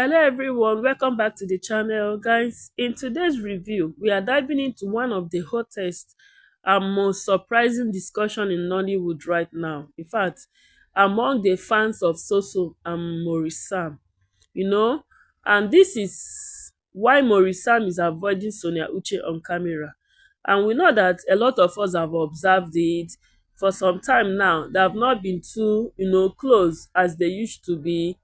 Hello everyone, welcome back to the channel. Guys, in today's review we are diving into one of the hottest and most surprising discussion in Nollywood right now. In fact, among the fans of Soso and Maurice Sam, you know, and this is why Maurice Sam is avoiding Sonia Uche on camera. And we know that a lot of us have observed it for some time now. They have not been too, close as they used to be.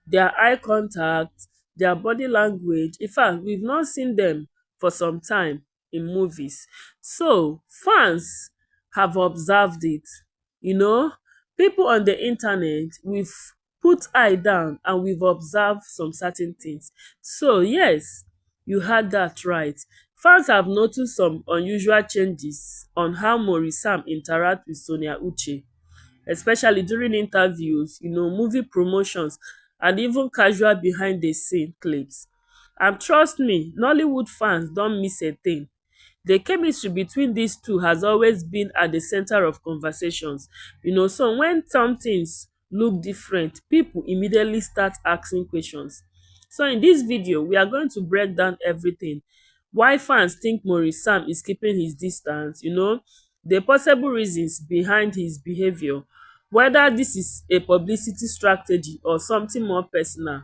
Their eye contact, their body language. In fact, we've not seen them for some time in movies. So fans have observed it. You know, people on the internet, we've put eye down and we've observed some certain things. So yes, you had that right. Fans have noticed some unusual changes on how Maurice Sam interact with Sonia Uche, especially during interviews, movie promotions, and even casual behind the scene clips. And trust me, Nollywood fans don't miss a thing. The chemistry between these two has always been at the center of conversations. So when some things look different, people immediately start asking questions. So in this video, we are going to break down everything. Why fans think Maurice Sam is keeping his distance, the possible reasons behind his behavior, whether this is a publicity strategy or something more personal,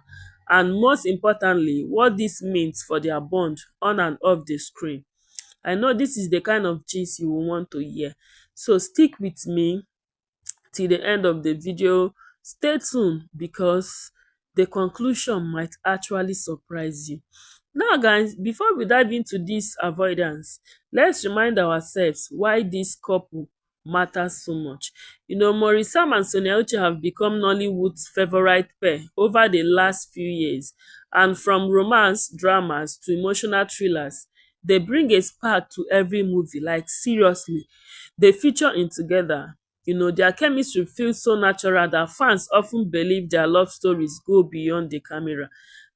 and most importantly, what this means for their bond on and off the screen. I know this is the kind of gist you will want to hear. So stick with me till the end of the video. Stay tuned because the conclusion might actually surprise you. Now guys, before we dive into this avoidance, let's remind ourselves why this couple matters so much. Maurice Sam and Sonia Uche have become Nollywood's favorite pair over the last few years, and from romance dramas to emotional thrillers, they bring a spark to every movie. Like seriously, they feature in together. Their chemistry feels so natural that fans often believe their love stories go beyond the camera.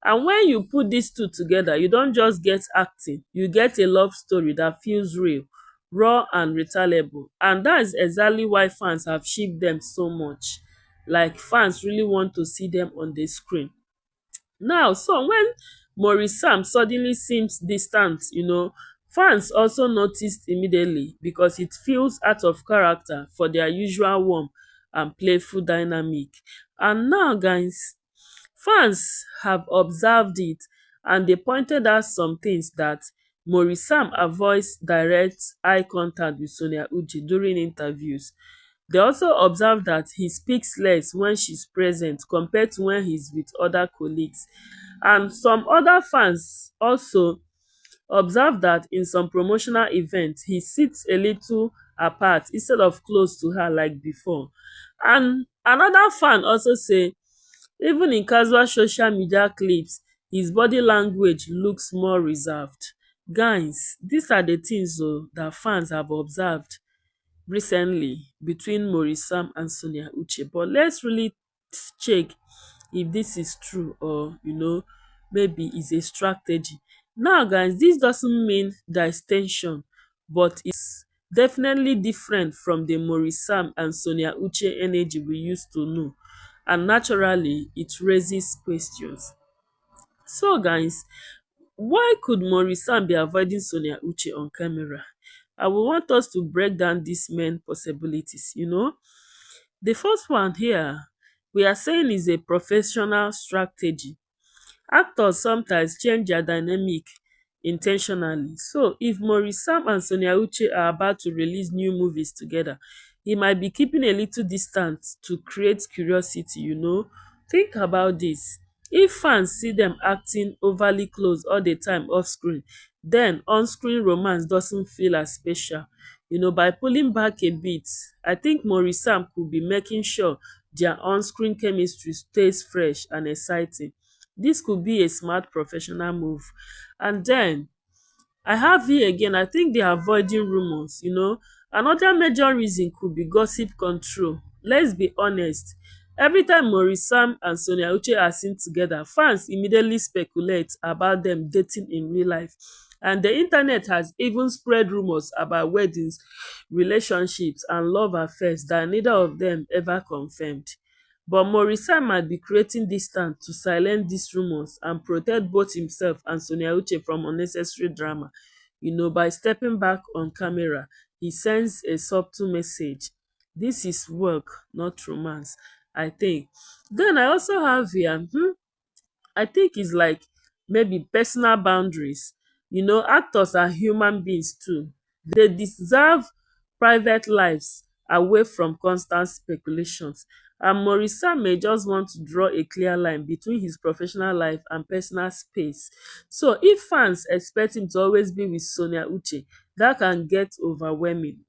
And when you put these two together, you don't just get acting, you get a love story that feels real, raw and retellable. And that is exactly why fans have shipped them so much. Like fans really want to see them on the screen. Now, so when Maurice Sam suddenly seems distant, fans also noticed immediately because it feels out of character for their usual warm and playful dynamic. And now, guys, fans have observed it and they pointed out some things that Maurice Sam avoids direct eye contact with Sonia Uche during interviews. They also observe that he speaks less when she's present compared to when he's with other colleagues. And some other fans also observe that in some promotional events, he sits a little apart instead of close to her like before. And another fan also say, even in casual social media clips, his body language looks more reserved. Guys, these are the things that fans have observed recently between Maurice Sam and Sonia Uche. But let's really check if this is true or maybe it's a strategy. Now guys, this doesn't mean there is tension, but it's definitely different from the Maurice Sam and Sonia Uche energy we used to know, and naturally it raises questions. So guys, why could Maurice Sam be avoiding Sonia Uche on camera? I will want us to break down these main possibilities. The first one here, we are saying is a professional strategy. Actors sometimes change their dynamic intentionally. So if Maurice Sam and Sonia Uche are about to release new movies together, he might be keeping a little distance to create curiosity. Think about this. If fans see them acting overly close all the time off screen, then on-screen romance doesn't feel as special. By pulling back a bit, I think Maurice Sam could be making sure their on-screen chemistry stays fresh and exciting. This could be a smart professional move. And then I have here again, I think they are avoiding rumors. Another major reason could be gossip control. Let's be honest. Every time Maurice Sam and Sonia Uche are seen together, fans immediately speculate about them dating in real life. And the internet has even spread rumors about weddings, relationships, and love affairs that neither of them ever confirmed. But Maurice Sam might be creating distance to silence these rumours and protect both himself and Sonia Uche from unnecessary drama. By stepping back on camera, he sends a subtle message. This is work, not romance, I think. Then I also have here, I think it's like maybe personal boundaries. Actors are human beings too. They deserve private lives away from constant speculations. And Morisa may just want to draw a clear line between his professional life and personal space. So if fans expect him to always be with Sonia Uche, that can get overwhelming.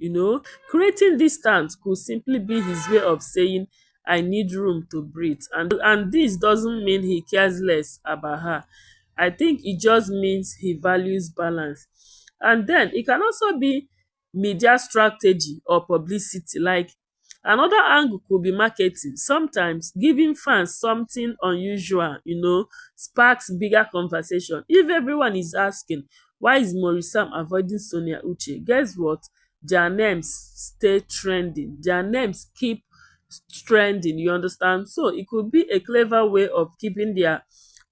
Creating distance could simply be his way of saying, I need room to breathe. And this doesn't mean he cares less about her. I think it just means he values balance. And then it can also be media strategy or publicity. Like, another angle could be marketing. Sometimes giving fans something unusual, sparks bigger conversation. If everyone is asking, why is Maurice Sam avoiding Sonia Uche? Guess what? Their names stay trending. Their names keep trending, you understand? So it could be a clever way of keeping their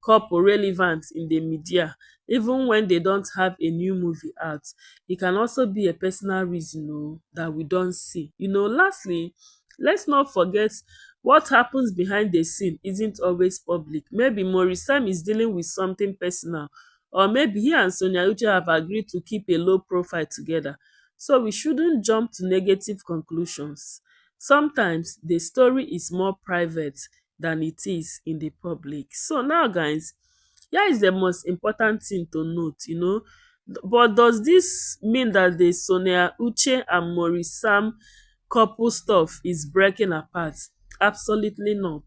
couple relevant in the media even when they don't have a new movie out. It can also be a personal reason that we don't see. Lastly, let's not forget what happens behind the scene isn't always public. Maybe Maurice Sam is dealing with something personal, or maybe he and Sonia Uche have agreed to keep a low profile together. So we shouldn't jump to negative conclusions. Sometimes the story is more private than it is in the public. So now, guys, here is the most important thing to note. But does this mean that the Sonia Uche and Maurice Sam couple stuff is breaking apart? Absolutely not.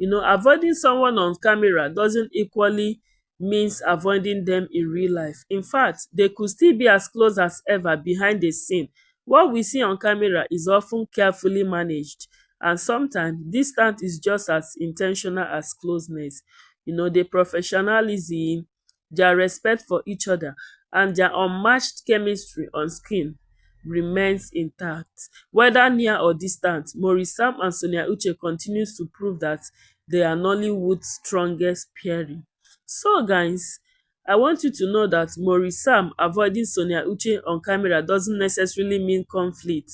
Avoiding someone on camera doesn't equally means avoiding them in real life. In fact, they could still be as close as ever behind the scene. What we see on camera is often carefully managed, and sometimes distance is just as intentional as closeness. The professionalism, their respect for each other, and their unmatched chemistry on screen remains intact. Whether near or distant, Maurice Sam and Sonia Uche continues to prove that they are Nollywood's strongest pairing. So guys, I want you to know that Maurice Sam avoiding Sonia Uche on camera doesn't necessarily mean conflict,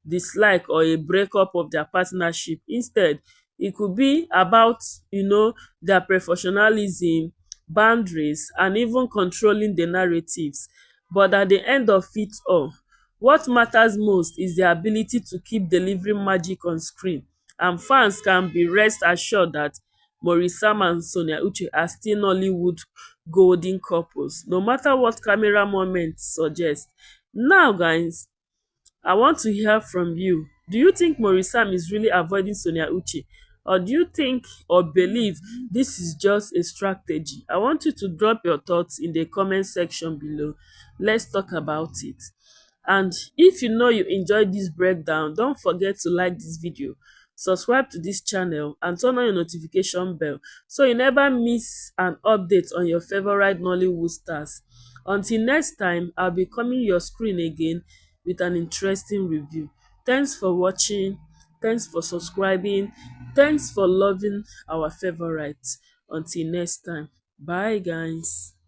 dislike, or a breakup of their partnership. Instead, it could be about their professionalism, boundaries, and even controlling the narratives. But at the end of it all, what matters most is the ability to keep delivering magic on screen, and fans can be rest assured that Maurice Sam and Sonia Uche are still Nollywood golden couples, no matter what camera moments suggest. Now, guys, I want to hear from you. Do you think Maurice Sam is really avoiding Sonia Uche? Or do you think or believe this is just a strategy? I want you to drop your thoughts in the comment section below. Let's talk about it. And if you enjoyed this breakdown, don't forget to like this video, subscribe to this channel, and turn on your notification bell so you never miss an update on your favorite Nollywood stars. Until next time, I'll be coming your screen again with an interesting review. Thanks for watching. Thanks for subscribing. Thanks for loving our favorites. Until next time. Bye, guys.